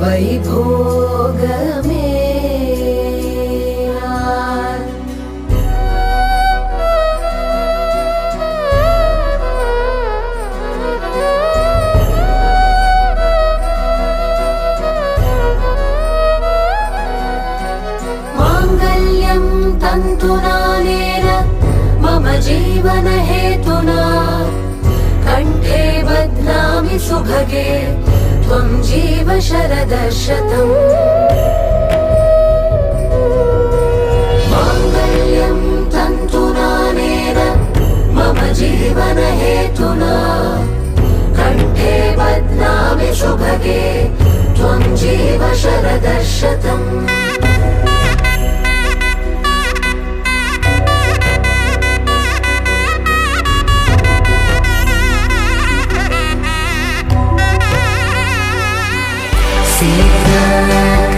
वैभोगमे माङ्गल्यं तन्तुनानेन मम जीवन हेतुना कंठे बध्नामि सुभगे त्वं जीव शरदः शतम्। माङ्गल्यं तन्तुनानेन मम जीवन हेतुना कंठे बध्नामि सुभगे त्वं जीव शरदः शतम्। सीता